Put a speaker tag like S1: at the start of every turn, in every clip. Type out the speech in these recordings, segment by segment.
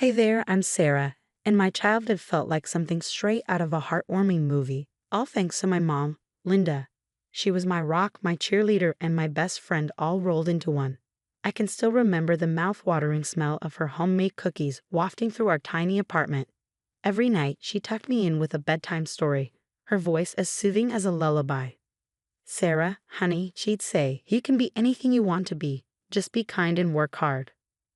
S1: Hey there, I'm Sarah, and my childhood felt like something straight out of a heartwarming movie, all thanks to my mom, Linda. She was my rock, my cheerleader, and my best friend all rolled into one. I can still remember the mouth-watering smell of her homemade cookies wafting through our tiny apartment. Every night, she tucked me in with a bedtime story, her voice as soothing as a lullaby. Sarah, honey, she'd say, you can be anything you want to be. Just be kind and work hard.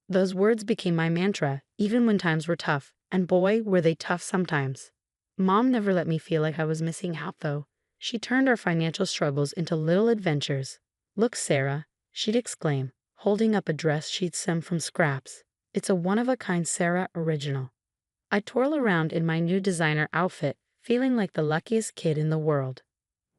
S1: Those words became my mantra, even when times were tough, and boy, were they tough sometimes. Mom never let me feel like I was missing out, though. She turned our financial struggles into little adventures. Look, Sarah, she'd exclaim, holding up a dress she'd sewn from scraps. It's a one-of-a-kind Sarah original. I'd twirl around in my new designer outfit, feeling like the luckiest kid in the world.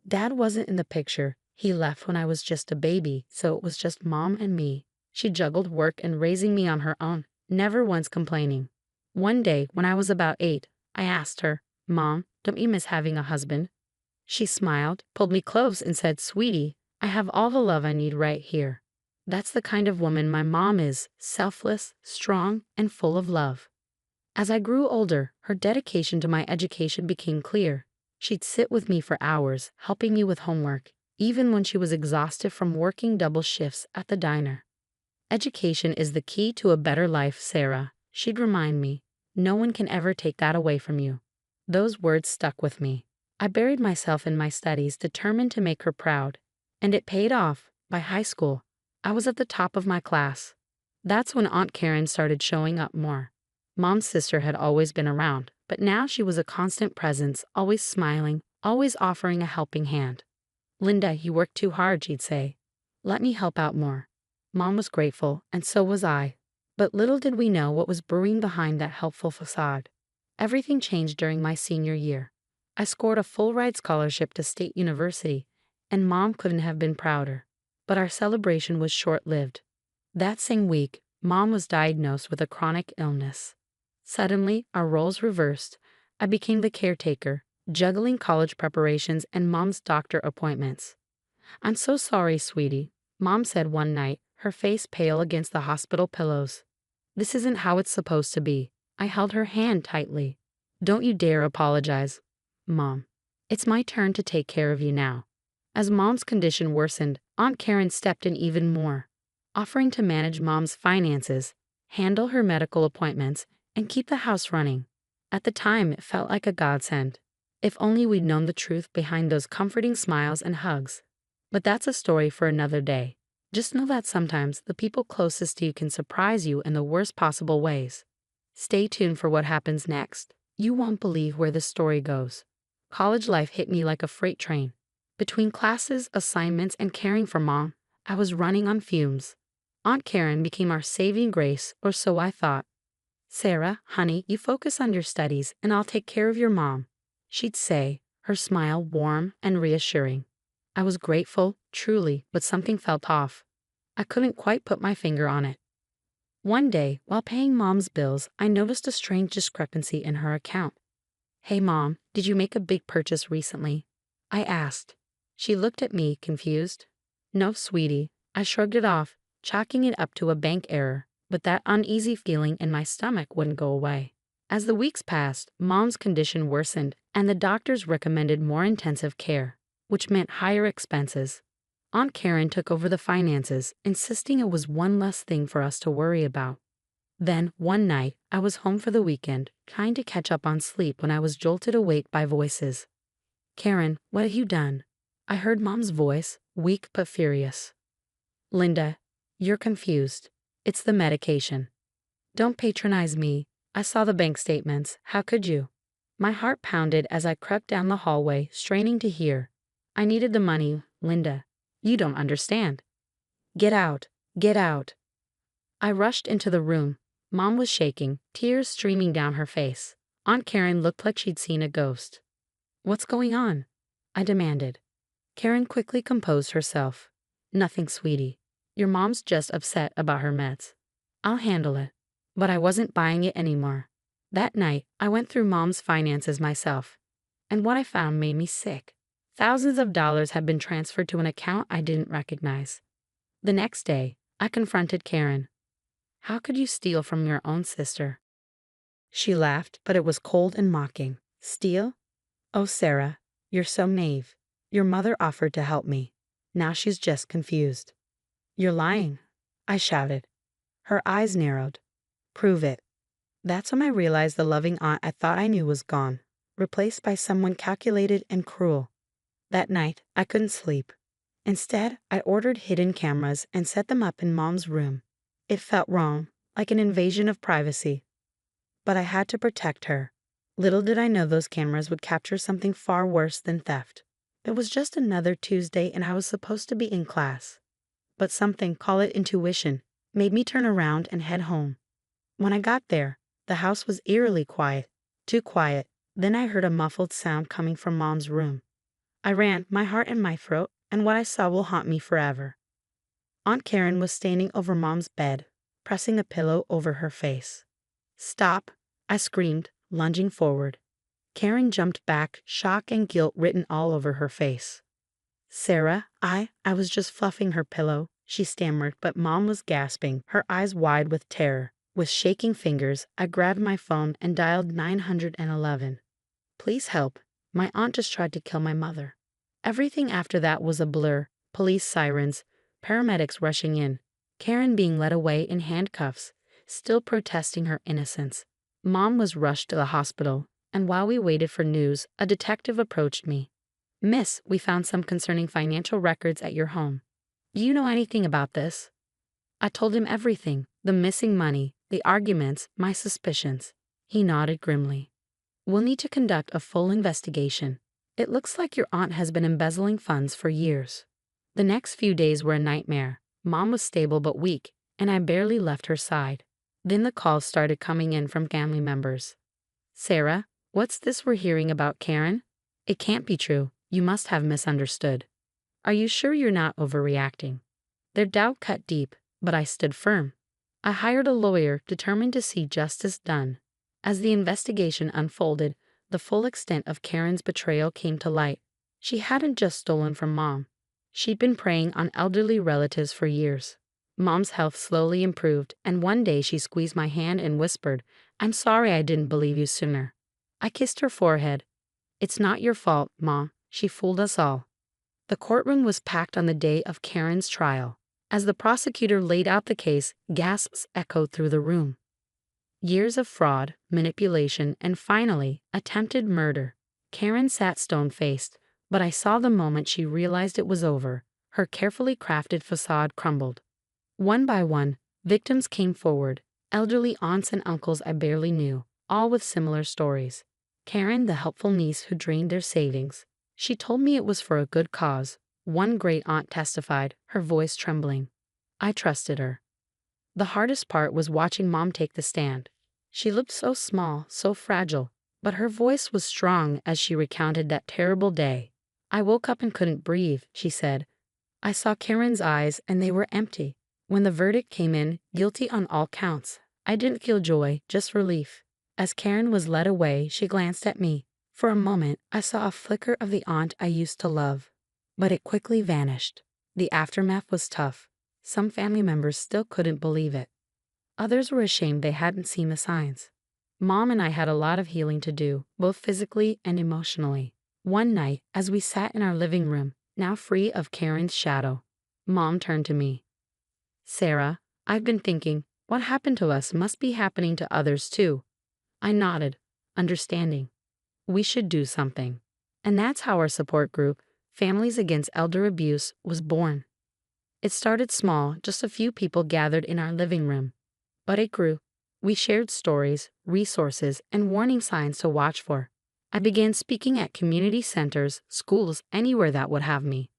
S1: Dad wasn't in the picture. He left when I was just a baby, so it was just Mom and me. She juggled work and raising me on her own, never once complaining. One day, when I was about 8, I asked her, Mom, don't you miss having a husband? She smiled, pulled me close, and said, Sweetie, I have all the love I need right here. That's the kind of woman my mom is, selfless, strong, and full of love. As I grew older, her dedication to my education became clear. She'd sit with me for hours, helping me with homework, even when she was exhausted from working double shifts at the diner. Education is the key to a better life, Sarah, she'd remind me. No one can ever take that away from you. Those words stuck with me. I buried myself in my studies, determined to make her proud. And it paid off. By high school, I was at the top of my class. That's when Aunt Karen started showing up more. Mom's sister had always been around, but now she was a constant presence, always smiling, always offering a helping hand. Linda, you work too hard, she'd say. Let me help out more. Mom was grateful, and so was I. But little did we know what was brewing behind that helpful facade. Everything changed during my senior year. I scored a full-ride scholarship to State University, and Mom couldn't have been prouder. But our celebration was short-lived. That same week, Mom was diagnosed with a chronic illness. Suddenly, our roles reversed. I became the caretaker, juggling college preparations and Mom's doctor appointments. I'm so sorry, sweetie, Mom said one night, her face pale against the hospital pillows. This isn't how it's supposed to be. I held her hand tightly. Don't you dare apologize, Mom. It's my turn to take care of you now. As Mom's condition worsened, Aunt Karen stepped in even more, offering to manage Mom's finances, handle her medical appointments, and keep the house running. At the time, it felt like a godsend. If only we'd known the truth behind those comforting smiles and hugs. But that's a story for another day. Just know that sometimes the people closest to you can surprise you in the worst possible ways. Stay tuned for what happens next. You won't believe where this story goes. College life hit me like a freight train. Between classes, assignments, and caring for Mom, I was running on fumes. Aunt Karen became our saving grace, or so I thought. Sarah, honey, you focus on your studies, and I'll take care of your mom, she'd say, her smile warm and reassuring. I was grateful, truly, but something felt off. I couldn't quite put my finger on it. One day, while paying Mom's bills, I noticed a strange discrepancy in her account. Hey Mom, did you make a big purchase recently? I asked. She looked at me, confused. No, sweetie, I shrugged it off, chalking it up to a bank error, but that uneasy feeling in my stomach wouldn't go away. As the weeks passed, Mom's condition worsened, and the doctors recommended more intensive care, which meant higher expenses. Aunt Karen took over the finances, insisting it was one less thing for us to worry about. Then, one night, I was home for the weekend, trying to catch up on sleep when I was jolted awake by voices. Karen, what have you done? I heard Mom's voice, weak but furious. Linda, you're confused. It's the medication. Don't patronize me. I saw the bank statements. How could you? My heart pounded as I crept down the hallway, straining to hear. I needed the money, Linda. You don't understand. Get out. Get out. I rushed into the room. Mom was shaking, tears streaming down her face. Aunt Karen looked like she'd seen a ghost. What's going on? I demanded. Karen quickly composed herself. Nothing, sweetie. Your mom's just upset about her meds. I'll handle it. But I wasn't buying it anymore. That night, I went through Mom's finances myself. And what I found made me sick. Thousands of dollars had been transferred to an account I didn't recognize. The next day, I confronted Karen. How could you steal from your own sister? She laughed, but it was cold and mocking. Steal? Oh, Sarah, you're so naive. Your mother offered to help me. Now she's just confused. You're lying, I shouted. Her eyes narrowed. Prove it. That's when I realized the loving aunt I thought I knew was gone, replaced by someone calculated and cruel. That night, I couldn't sleep. Instead, I ordered hidden cameras and set them up in Mom's room. It felt wrong, like an invasion of privacy. But I had to protect her. Little did I know those cameras would capture something far worse than theft. It was just another Tuesday and I was supposed to be in class. But something, call it intuition, made me turn around and head home. When I got there, the house was eerily quiet. Too quiet. Then I heard a muffled sound coming from Mom's room. I ran, my heart in my throat, and what I saw will haunt me forever. Aunt Karen was standing over Mom's bed, pressing a pillow over her face. Stop, I screamed, lunging forward. Karen jumped back, shock and guilt written all over her face. Sarah, I was just fluffing her pillow, she stammered, but Mom was gasping, her eyes wide with terror. With shaking fingers, I grabbed my phone and dialed 911. Please help. My aunt just tried to kill my mother. Everything after that was a blur. Police sirens, paramedics rushing in, Karen being led away in handcuffs, still protesting her innocence. Mom was rushed to the hospital, and while we waited for news, a detective approached me. Miss, we found some concerning financial records at your home. Do you know anything about this? I told him everything, the missing money, the arguments, my suspicions. He nodded grimly. We'll need to conduct a full investigation. It looks like your aunt has been embezzling funds for years. The next few days were a nightmare. Mom was stable but weak, and I barely left her side. Then the calls started coming in from family members. Sarah, what's this we're hearing about Karen? It can't be true. You must have misunderstood. Are you sure you're not overreacting? Their doubt cut deep, but I stood firm. I hired a lawyer determined to see justice done. As the investigation unfolded, the full extent of Karen's betrayal came to light. She hadn't just stolen from Mom. She'd been preying on elderly relatives for years. Mom's health slowly improved, and one day she squeezed my hand and whispered, I'm sorry I didn't believe you sooner. I kissed her forehead. It's not your fault, Mom. She fooled us all. The courtroom was packed on the day of Karen's trial. As the prosecutor laid out the case, gasps echoed through the room. Years of fraud, manipulation, and finally, attempted murder. Karen sat stone-faced, but I saw the moment she realized it was over. Her carefully crafted facade crumbled. One by one, victims came forward, elderly aunts and uncles I barely knew, all with similar stories. Karen, the helpful niece who drained their savings. She told me it was for a good cause. One great aunt testified, her voice trembling. I trusted her. The hardest part was watching Mom take the stand. She looked so small, so fragile, but her voice was strong as she recounted that terrible day. I woke up and couldn't breathe, she said. I saw Karen's eyes and they were empty. When the verdict came in, guilty on all counts, I didn't feel joy, just relief. As Karen was led away, she glanced at me. For a moment, I saw a flicker of the aunt I used to love. But it quickly vanished. The aftermath was tough. Some family members still couldn't believe it. Others were ashamed they hadn't seen the signs. Mom and I had a lot of healing to do, both physically and emotionally. One night, as we sat in our living room, now free of Karen's shadow, Mom turned to me. Sarah, I've been thinking, what happened to us must be happening to others too. I nodded, understanding. We should do something. And that's how our support group, Families Against Elder Abuse, was born. It started small, just a few people gathered in our living room. But it grew. We shared stories, resources, and warning signs to watch for. I began speaking at community centers, schools, anywhere that would have me.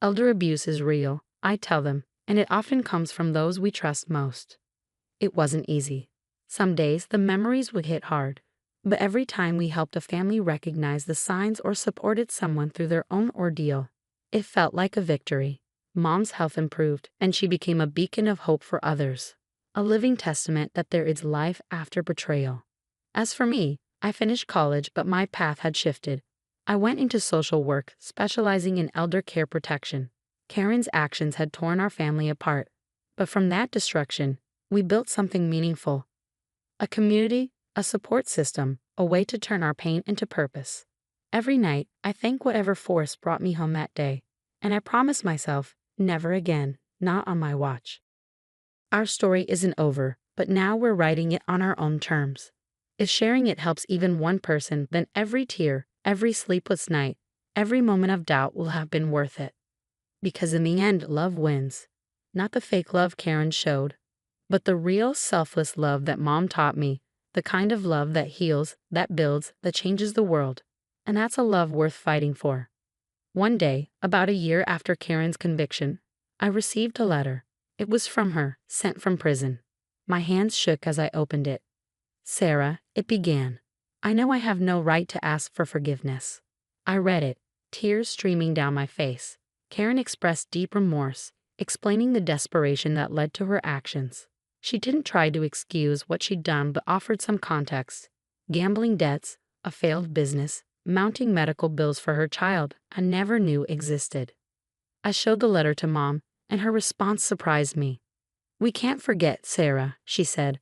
S1: Elder abuse is real, I tell them, and it often comes from those we trust most. It wasn't easy. Some days the memories would hit hard. But every time we helped a family recognize the signs or supported someone through their own ordeal, it felt like a victory. Mom's health improved, and she became a beacon of hope for others. A living testament that there is life after betrayal. As for me, I finished college, but my path had shifted. I went into social work, specializing in elder care protection. Karen's actions had torn our family apart. But from that destruction, we built something meaningful. A community, a support system, a way to turn our pain into purpose. Every night, I thank whatever force brought me home that day, and I promise myself, never again, not on my watch. Our story isn't over, but now we're writing it on our own terms. If sharing it helps even one person, then every tear, every sleepless night, every moment of doubt will have been worth it. Because in the end, love wins. Not the fake love Karen showed, but the real, selfless love that Mom taught me, the kind of love that heals, that builds, that changes the world. And that's a love worth fighting for. One day, about a year after Karen's conviction, I received a letter. It was from her, sent from prison. My hands shook as I opened it. Sarah, it began. I know I have no right to ask for forgiveness. I read it, tears streaming down my face. Karen expressed deep remorse, explaining the desperation that led to her actions. She didn't try to excuse what she'd done but offered some context. Gambling debts, a failed business, mounting medical bills for her child I never knew existed. I showed the letter to Mom, and her response surprised me. We can't forget, Sarah, she said,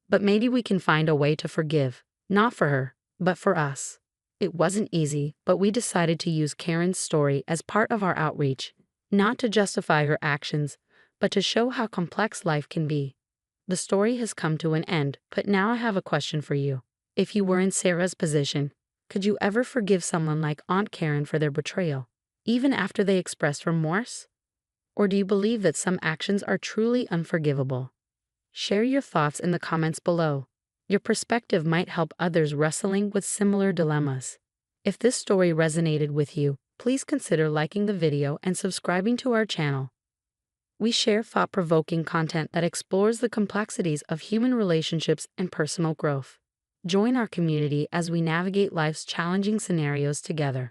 S1: but maybe we can find a way to forgive, not for her, but for us. It wasn't easy, but we decided to use Karen's story as part of our outreach, not to justify her actions, but to show how complex life can be. The story has come to an end, but now I have a question for you. If you were in Sarah's position, could you ever forgive someone like Aunt Karen for their betrayal, even after they expressed remorse? Or do you believe that some actions are truly unforgivable? Share your thoughts in the comments below. Your perspective might help others wrestling with similar dilemmas. If this story resonated with you, please consider liking the video and subscribing to our channel. We share thought-provoking content that explores the complexities of human relationships and personal growth. Join our community as we navigate life's challenging scenarios together.